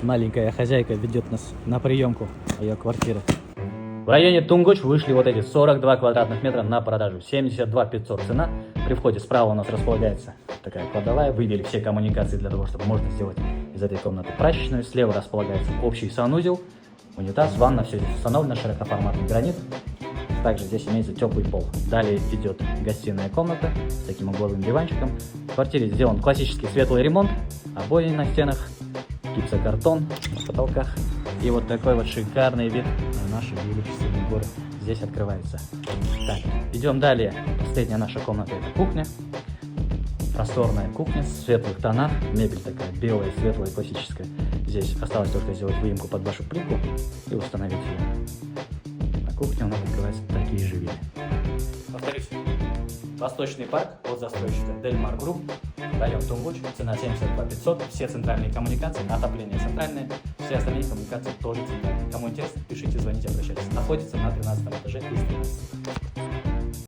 Маленькая хозяйка ведет нас на приемку ее квартиры. В районе Тунгуч вышли вот эти 42 квадратных метра на продажу. 72 500 цена. При входе справа у нас располагается такая кладовая. Вывели все коммуникации для того, чтобы можно сделать из этой комнаты прачечную. Слева располагается общий санузел, унитаз, ванна. Все здесь установлено, широкоформатный гранит. Также здесь имеется теплый пол. Далее идет гостиная комната с таким угловым диванчиком. В квартире сделан классический светлый ремонт. Обои на стенах, гипсокартон на потолках. И вот такой вот шикарный вид на наши величественные горы здесь открывается. Так, идем далее. Последняя наша комната — это кухня. Просторная кухня в светлых тонах. Мебель такая белая, светлая, классическая. Здесь осталось только сделать выемку под вашу плитку и установить ее. На кухне у нас открываются такие же виды. Повторюсь. Восточный парк от застройщика Дельмар Групп. Район Тунгуч, цена 72 500, все центральные коммуникации, отопление центральное, все остальные коммуникации тоже центральные. Кому интересно, пишите, звоните, обращайтесь. Находится на 13 этаже из 13.